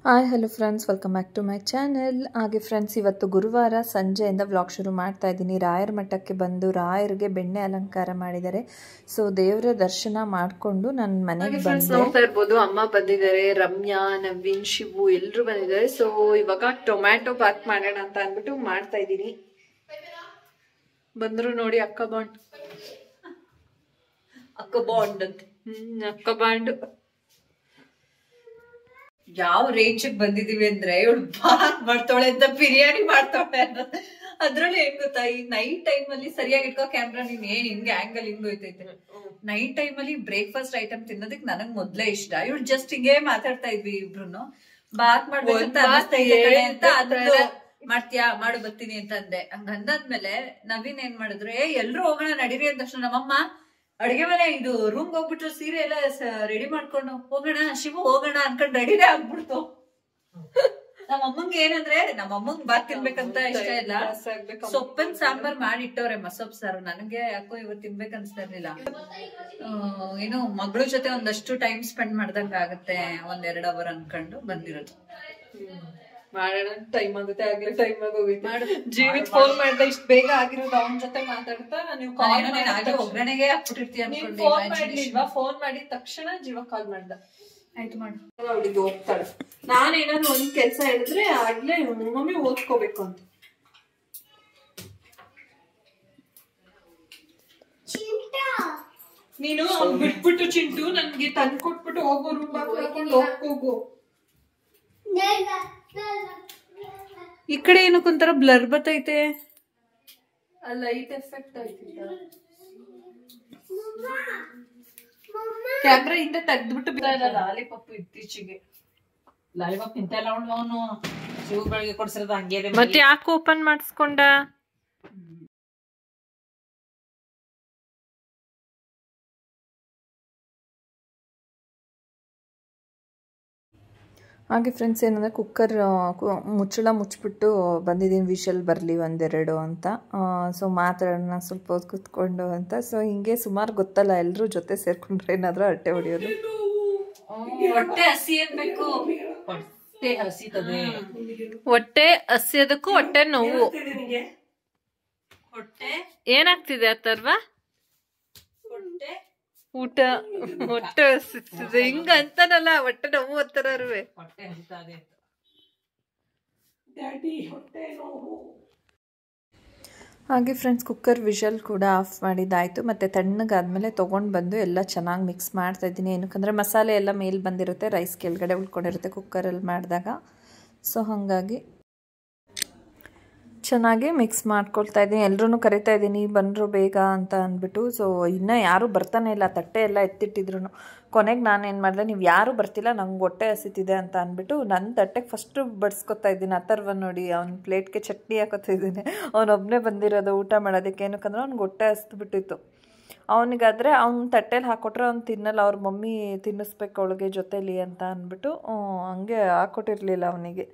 Hi hello friends, welcome back to my channel. ಹಾಗೆ friends, ಇವತ್ತು ಗುರುವಾರ ಸಂಜೆಯಿಂದ ವ್ಲಾಗ್ ಶುರು ಮಾಡ್ತಾ ಇದ್ದೀನಿ. ರಾಯರ ಮಠಕ್ಕೆ ಬಂದು ರಾಯರಿಗೆ ಬೆಣ್ಣೆ ಅಲಂಕಾರ ಮಾಡಿದ್ದಾರೆ. ಸೊ ದೇವರ ದರ್ಶನ ಮಾಡಿಕೊಂಡು ನನ್ನ ಮನೆಗೆ ಬಂದು ನೋಡ್ತಾ ಇರ್ಬೋದು. ಅಮ್ಮ ಬಂದಿದ್ದಾರೆ, ರಮ್ಯಾ, ನವೀನ್, ಶಿವು ಎಲ್ಲರೂ ಬಂದಿದ್ದಾರೆ. ಸೊ ಇವಾಗ ಟೊಮ್ಯಾಟೊ ಬಾತ್ ಮಾಡೋಣ ಅಂತ ಅಂದ್ಬಿಟ್ಟು ಮಾಡ್ತಾ ಇದ್ದೀನಿ. ಬಂದ್ರು ನೋಡಿ ಅಕ್ಕ ಬಾಂಡ್ ಅಂತ ಅಕ್ಕ ಬಾಂಡ್ ಯಾವ ರೇಂಜ್ ಬಂದಿದೀವಿ ಅಂದ್ರೆ ಇವಳು ಬಾತ್ ಮಾಡ್ತಾಳೆ ಅಂತ ಬಿರಿಯಾನಿ ಮಾಡ್ತಾಳೆ ಅನ್ನೋದು. ಅದ್ರಲ್ಲಿ ಏನ್ ಗೊತ್ತಾ, ಈ ನೈಟ್ ಟೈಮ್ ಅಲ್ಲಿ ಸರಿಯಾಗಿ ಇಟ್ಕೋ ಕ್ಯಾಮ್ರಾ, ನೀನ್ ಏನ್ ಹಿಂಗೆ ಆಂಗಲ್ ಹಿಂಗ್ ಹೋಯ್ತೈತೆ. ನೈಟ್ ಟೈಮ್ ಅಲ್ಲಿ ಬ್ರೇಕ್ಫಾಸ್ಟ್ ಐಟಮ್ ತಿನ್ನೋದಕ್ ನನಗ್ ಮೊದ್ಲೇ ಇಷ್ಟ. ಇವಳು ಜಸ್ಟ್ ಹಿಂಗೆ ಮಾತಾಡ್ತಾ ಇದ್ವಿ ಇಬ್ರು. ಬಾತ್ ಮಾಡ್ಬೇಕಂತ ಮಾಡ್ತೀಯಾ, ಮಾಡು ಬರ್ತೀನಿ ಅಂತ ಅಂದೆ. ಹಂಗ ಅಂದಾದ್ಮೇಲೆ ನವೀನ್ ಏನ್ ಮಾಡಿದ್ರು, ಎಲ್ರು ಹೋಗೋಣ ನಡೀರಿ ಅಂದ ತಕ್ಷಣ ನಮ್ಮಮ್ಮ ಅಡ್ಗೆ ಮನೆ ಇದು ರೂಮ್ ಹೋಗ್ಬಿಟ್ರು, ಸೀರೆ ಎಲ್ಲ ರೆಡಿ ಮಾಡ್ಕೊಂಡು ಹೋಗೋಣ ಶಿವು ಹೋಗೋಣ ಅನ್ಕೊಂಡ್ ರೆಡಿನೇ ಆಗ್ಬಿಡ್ತು. ನಮ್ಮಮ್ಮಂಗೆ ಏನಂದ್ರೆ, ನಮ್ಮಮ್ಮಂಗ್ ಬಾತ್ ತಿನ್ಬೇಕಂತ ಇಷ್ಟ ಇಲ್ಲ. ಸೊಪ್ಪಿನ ಸಾಂಬಾರ್ ಮಾಡಿ ಇಟ್ಟವ್ರೆ, ಮಸೊಪ್ಪು ಸಾರು. ನನಗೆ ಯಾಕೋ ಇವತ್ತು ತಿನ್ಬೇಕ ಅನ್ಸ್ತಾ ಇರ್ಲಿಲ್ಲ. ಏನು ಮಗಳ ಜೊತೆ ಒಂದಷ್ಟು ಟೈಮ್ ಸ್ಪೆಂಡ್ ಮಾಡ್ದಂಗ ಆಗತ್ತೆ, 1-2 ಅವರ್ ಅನ್ಕೊಂಡು ಬಂದಿರೋದು. ಮಾಡೋಣ, ಟೈಮ್ ಆಗುತ್ತೆ, ಆಗ್ಲೇ ಟೈಮ್ ಆಗೋಗುತ್ತೆ. ಜೀವಿತ್ ಫೋನ್ ಮಾಡ್ದೆ, ಇಷ್ಟ ಬೇಗ ಆಗಿರೋದು ಅವನ ಜೊತೆ ಮಾತಾಡ್ತಾ. ನೀವು ಒಗ್ಗರಣೆಗೆ ಹಾಕ್ಬಿಟ್ಟಿರ್ತೀಯ ಅನ್ಕೊಂಡು ಫೋನ್ ಮಾಡಿದ ತಕ್ಷಣ ಜೀವ ಕಾಲ್ ಮಾಡ್ದ. ಆಯ್ತು ಮಾಡು, ಅವಳಿಗೆ ಹೋಗ್ತಾಳೆ. ನಾನೇನಾದ್ರು ಒಂದ್ ಕೆಲ್ಸ ಹೇಳಿದ್ರೆ ಆಗ್ಲೇ ಮಮ್ಮಿ ಓದ್ಕೋಬೇಕು ಅಂತ. ನೀನು ಬಿಟ್ಬಿಟ್ಟು ಚಿಂಟು ನನ್ಗೆ ತಂದ್ಕೊಟ್ಬಿಟ್ಟು ಹೋಗೋ, ರೂಮ್ ಹಾಕೊಂಡು ಹೋಗು. ಈ ಕಡೆ ಏನಕ್ಕೊಂಥರ ಬ್ಲರ್ ಬತ್ತೈತೆ, ಲೈಟ್ ಎಫೆಕ್ಟ್ ಆಯ್ತಿಲ್ಲ. ಕ್ಯಾಮ್ರಾ ಹಿಂದೆ ತೆಗ್ದ್ಬಿಟ್ಟು ಲಾಲಿಪಾಪ್ ಇತ್ತೀಚೆಗೆ ಲಾಲಿಪಾಪ್ ತಿಂತ ಇಲ್ಲ ಅವನು. ಶಿವ ಬೆಳಗ್ಗೆ ಕೊಡ್ಸಿರೋದು ಹಂಗೆ. ಮತ್ತೆ ಯಾಕೆ ಓಪನ್ ಮಾಡಿಸ್ಕೊಂಡ? ಹಾಗೆ ಫ್ರೆಂಡ್ಸ್, ಏನಂದರೆ ಕುಕ್ಕರ್ ಮುಚ್ಚಳ ಮುಚ್ಚಿಬಿಟ್ಟು ಬಂದಿದ್ದೀನಿ, ವಿಷಲ್ ಬರಲಿ 1-2 ಅಂತ. ಸೊ ಮಾತಾಡೋಣ ಸ್ವಲ್ಪ ಹೊತ್ತು ಕೂತ್ಕೊಂಡು ಅಂತ. ಸೊ ಹಿಂಗೆ ಸುಮಾರು ಗೊತ್ತಲ್ಲ, ಎಲ್ಲರೂ ಜೊತೆ ಸೇರ್ಕೊಂಡ್ರೆ ಏನಾದರೂ ಹರಟೆ ಹೊಡೆಯೋದು. ಹೊಟ್ಟೆ ಹಸಿ ಅನ್ಬೇಕು, ಹೊಟ್ಟೆ ಹಸಿತದೆ. ಹೊಟ್ಟೆ ಹಸಿಯೋದಕ್ಕೂ ಹೊಟ್ಟೆ ನೋವು. ಹೊಟ್ಟೆ ಏನಾಗ್ತಿದೆ ಅಥರ್ವ? ಹೊಟ್ಟೆ ಊಟ ಹೊಟ್ಟೆ ಹಸಿತಿದೆ ಹಿಂಗ ಅಂತಾನಲ್ಲ, ಹೊಟ್ಟೆ ನೋವು ಅಂತಾರೇ. ಹೊಟ್ಟೆ ಹಸಿತದೆ. ಹಾಗೆ ಫ್ರೆಂಡ್ಸ್, ಕುಕ್ಕರ್ ವಿಷಲ್ ಕೂಡ ಆಫ್ ಮಾಡಿದ್ದಾಯಿತು. ಮತ್ತು ತಣ್ಣಗಾದ್ಮೇಲೆ ತೊಗೊಂಡು ಬಂದು ಎಲ್ಲ ಚೆನ್ನಾಗಿ ಮಿಕ್ಸ್ ಮಾಡ್ತಾಯಿದ್ದೀನಿ. ಏನಕ್ಕಂದರೆ ಮಸಾಲೆ ಎಲ್ಲ ಮೇಲೆ ಬಂದಿರುತ್ತೆ, ರೈಸ್ ಕೆಳಗಡೆ ಉಳ್ಕೊಂಡಿರುತ್ತೆ ಕುಕ್ಕರಲ್ಲಿ ಮಾಡಿದಾಗ. ಸೊ ಹಾಗಾಗಿ ಚೆನ್ನಾಗಿ ಮಿಕ್ಸ್ ಮಾಡ್ಕೊಳ್ತಾ ಇದ್ದೀನಿ. ಎಲ್ಲರೂ ಕರಿತಾ ಇದ್ದೀನಿ ಬಂದರು ಬೇಗ ಅಂತ ಅಂದ್ಬಿಟ್ಟು. ಸೊ ಇನ್ನೂ ಯಾರೂ ಬರ್ತಾನೆ ಇಲ್ಲ, ತಟ್ಟೆ ಎಲ್ಲ ಎತ್ತಿಟ್ಟಿದ್ರು. ಕೊನೆಗೆ ನಾನೇನು ಮಾಡಿದೆ, ನೀವು ಯಾರೂ ಬರ್ತಿಲ್ಲ, ನಂಗೆ ಹೊಟ್ಟೆ ಹಸಿತಿದೆ ಅಂತ ಅಂದ್ಬಿಟ್ಟು ನನ್ನ ತಟ್ಟೆಗೆ ಫಸ್ಟು ಬಡಿಸ್ಕೊತಾ ಇದ್ದೀನಿ. ಅಥರ್ವ ನೋಡಿ, ಅವ್ನ ಪ್ಲೇಟ್ಗೆ ಚಟ್ನಿ ಹಾಕೋತಾ ಇದ್ದೀನಿ. ಅವನೊಬ್ಬನೇ ಬಂದಿರೋದು ಊಟ ಮಾಡೋದಕ್ಕೆ. ಏನಕ್ಕಂದ್ರೆ ಅವ್ನಿಗೆ ಹೊಟ್ಟೆ ಹಸಿದ್ಬಿಟ್ಟಿತ್ತು. ಅವನಿಗಾದರೆ ಅವ್ನ ತಟ್ಟೆಲಿ ಹಾಕ್ಕೊಟ್ರೆ ಅವ್ನು ತಿನ್ನಲ್ಲ, ಅವ್ರ ಮಮ್ಮಿ ತಿನ್ನಿಸ್ಬೇಕು ಅವಳಿಗೆ ಜೊತೇಲಿ ಅಂತ ಅಂದ್ಬಿಟ್ಟು ಹಂಗೆ ಹಾಕ್ಕೊಟ್ಟಿರಲಿಲ್ಲ ಅವನಿಗೆ.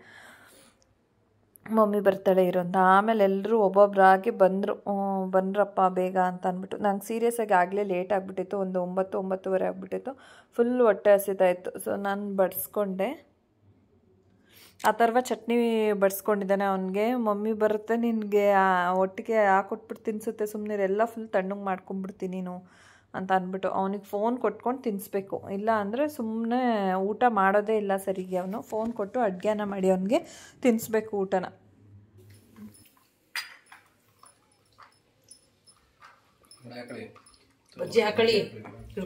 ಮಮ್ಮಿ ಬರ್ತಾಳೆ ಇರೋ ಅಂತ. ಆಮೇಲೆ ಎಲ್ಲರೂ ಒಬ್ಬೊಬ್ಬರಾಗಿ ಬಂದ್ರಪ್ಪ ಬೇಗ ಅಂತ ಅಂದ್ಬಿಟ್ಟು. ನಂಗೆ ಸೀರಿಯಸ್ಸಾಗಿ ಆಗಲೇ ಲೇಟ್ ಆಗಿಬಿಟ್ಟಿತ್ತು, ಒಂದು 9-9:30 ಆಗಿಬಿಟ್ಟಿತ್ತು. ಫುಲ್ ಹೊಟ್ಟೆ ಹಸಿತಾಯಿತ್ತು. ಸೊ ನಾನು ಬಡಿಸ್ಕೊಂಡೆ. ಅಥರ್ವ ಚಟ್ನಿ ಬಡಿಸ್ಕೊಂಡಿದ್ದಾನೆ. ಅವನಿಗೆ ಮಮ್ಮಿ ಬರುತ್ತೆ, ನಿನಗೆ ಒಟ್ಟಿಗೆ ಹಾಕೊಟ್ಬಿಟ್ಟು ತಿನ್ನಿಸುತ್ತೆ, ಸುಮ್ಮನೆ ಎಲ್ಲ ಫುಲ್ ತಣ್ಣಗೆ ಮಾಡ್ಕೊಂಬಿಡ್ತೀನಿ ನೀನು ಅಂತ ಅಂದ್ಬಿಟ್ಟು. ಅವನಿಗೆ ಫೋನ್ ಕೊಟ್ಕೊಂಡು ತಿನ್ನಿಸ್ಬೇಕು, ಇಲ್ಲ ಅಂದರೆ ಸುಮ್ಮನೆ ಊಟ ಮಾಡೋದೇ ಇಲ್ಲ ಸರಿಗೆ. ಅವನು ಫೋನ್ ಕೊಟ್ಟು ಅಡುಗೆನ ಮಾಡಿ ಅವನಿಗೆ ತಿನ್ನಿಸ್ಬೇಕು ಊಟನ. ಬಜ್ಜಿ ಹಾಕಳಿ,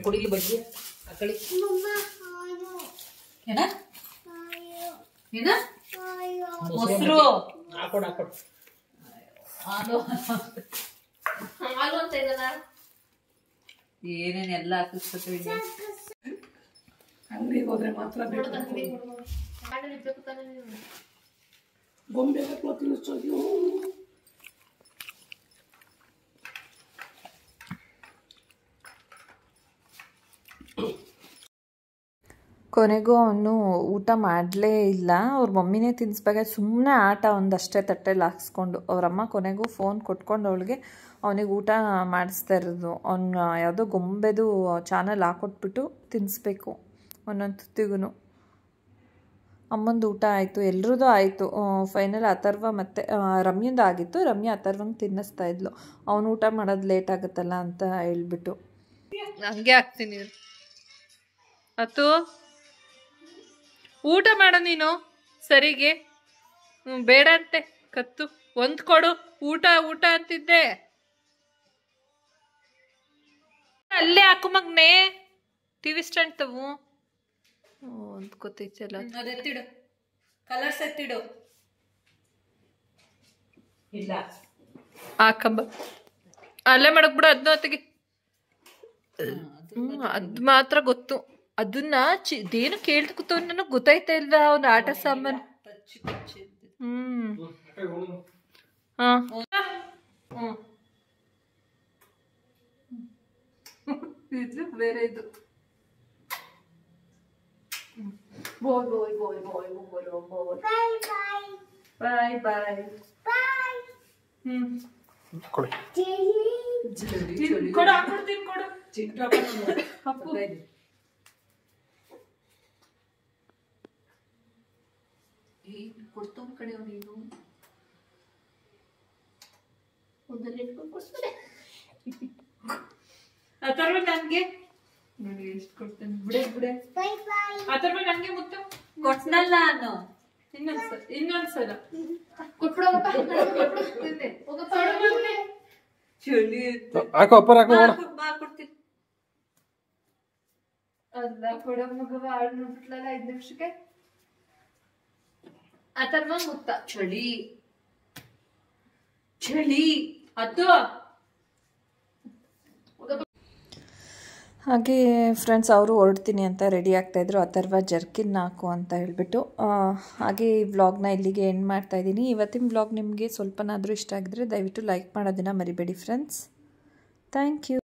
ಕುಡಿಲಿ ಬಜ್ಜಿ ಹಾಕಳಿ. ಏನ ಏನ ಮೊಸರು ಹಾಕೊಡು ಹಾಕೊಡು. ಹಾಲು ಅಂತ ಇದಲ್ಲ, ಏನೇನು ಎಲ್ಲ ಹಾಕಿಸ್ಕೊತೀವಿ. ಅಂಗಡಿಗೆ ಹೋದ್ರೆ ಮಾತ್ರ ಗೊಂಬೆ ತಿನ್ನಿಸೋದು. ಕೊನೆಗೂ ಅವನು ಊಟ ಮಾಡಲೇ ಇಲ್ಲ. ಅವ್ರ ಮಮ್ಮಿನೇ ತಿನ್ನಿಸ್ಬೇಕಾದ್ರೆ ಸುಮ್ಮನೆ ಆಟ ಒಂದಷ್ಟೇ ತಟ್ಟೆಲಿ ಹಾಕ್ಸ್ಕೊಂಡು. ಅವರಮ್ಮ ಕೊನೆಗೂ ಫೋನ್ ಕೊಟ್ಕೊಂಡು ಅವನಿಗೆ ಊಟ ಮಾಡಿಸ್ತಾ ಇರೋದು. ಅವ್ನು ಯಾವುದೋ ಗೊಂಬೆದು ಚಾನಲ್ ಹಾಕ್ಕೊಟ್ಬಿಟ್ಟು ತಿನ್ನಿಸ್ಬೇಕು ಒಂದೊಂದು ತುತ್ತಿಗೂ. ಅಮ್ಮಂದು ಊಟ ಆಯಿತು, ಎಲ್ರದ್ದು ಆಯಿತು. ಫೈನಲ್ ಅಥರ್ವ ಮತ್ತು ರಮ್ಯಂದು ಆಗಿತ್ತು. ರಮ್ಯ ಅಥರ್ವಂಗೆ ತಿನ್ನಿಸ್ತಾ ಇದ್ಲು, ಅವನು ಊಟ ಮಾಡೋದು ಲೇಟ್ ಆಗುತ್ತಲ್ಲ ಅಂತ ಹೇಳ್ಬಿಟ್ಟು. ಹಂಗೆ ಹಾಕ್ತೀನಿ ಅತ್ತು, ಊಟ ಮಾಡ ನೀನು ಸರಿಗೆ. ಬೇಡ ಅಂತೆ ಕತ್ತು, ಒಂದು ಕೊಡು ಊಟ ಊಟ ಅಂತಿದ್ದೆ. ಅಲ್ಲೇ ಹಾಕು ಮಗ್ನೆ, ಟಿವಿ ಸ್ಟ್ಯಾಂಡ್ ತವು ಒಂದು ಗೊತ್ತೈತಲ್ಲ, ಅದೆತ್ತಿಡು, ಕಲರ್ಸ್ ಎತ್ತಿಡು. ಇಲ್ಲ ಹಾಕಂಬ ಅಲ್ಲೇ ಮಾಡಕ್ ಬಿಡು, ಅದನ್ನ ಹೊತ್ತಿಗೆ. ಅದ್ ಮಾತ್ರ ಗೊತ್ತು. ಅದನ್ನ ಇದೇನು ಕೇಳ್ತ ಕೂತ ನನಗೆ ಗೊತ್ತಾಯ್ತಾ ಇಲ್ಲ. ಒಂದು ಆಟ ಸಾಮಾನು. ಇದು ಬೇರೆ ಇದು. ಬೋಯ್ ಬೋಯ್ ಬೋಯ್ ಬೋಯ್ ಬೋಯ್ ಬೋಯ್ ಬಾಯ್ ಬಾಯ್. ಕೊಡು, ಹಾಕ್ಕೊಡ್ತೀನಿ ಕೊಡು. ಕೊಡ್ತಾವ್ ಕಡೆ ನೀನು ಅಥರ್ವ ನನ್ಗೆ ನೋಡಿ ಎಷ್ಟು ಕೊಡ್ತೇನೆ. ಬಿಡೆ ಬಿಡೆ ಅಥರ್ವ ನನ್ಗೆ ಮುತ್ತು ಕೊಟ್ನಲ್ಲ ನಾನು. ಇನ್ನೊಂದ್ಸಲ ಚಳಿ ಕೊಡ್ತೀನಿ. ಅಲ್ಲ ಕೊಡ ಮಗವ 6 ನೋಡ್ಬಿಟ್ಲಲ್ಲ 5 ನಿಮಿಷಕ್ಕೆ. ಅಥರ್ವ ಮುತ್ತ. ಚಳಿ ಚಳಿ ಅದು. ಹಾಗೆ ಫ್ರೆಂಡ್ಸ್, ಅವರು ಹೊರಡ್ತೀನಿ ಅಂತ ರೆಡಿ ಆಗ್ತಾಯಿದ್ರು. ಅಥರ್ವ ಜರ್ಕಿನ್ ಹಾಕು ಅಂತ ಹೇಳಿಬಿಟ್ಟು. ಹಾಗೆ ಈ ವ್ಲಾಗ್ನ ಇಲ್ಲಿಗೆ ಎಂಡ್ ಮಾಡ್ತಾಯಿದ್ದೀನಿ. ಇವತ್ತಿನ ವ್ಲಾಗ್ ನಿಮಗೆ ಸ್ವಲ್ಪನಾದರೂ ಇಷ್ಟ ಆಗಿದ್ರೆ ದಯವಿಟ್ಟು ಲೈಕ್ ಮಾಡೋದನ್ನು ಮರಿಬೇಡಿ ಫ್ರೆಂಡ್ಸ್. Thank you.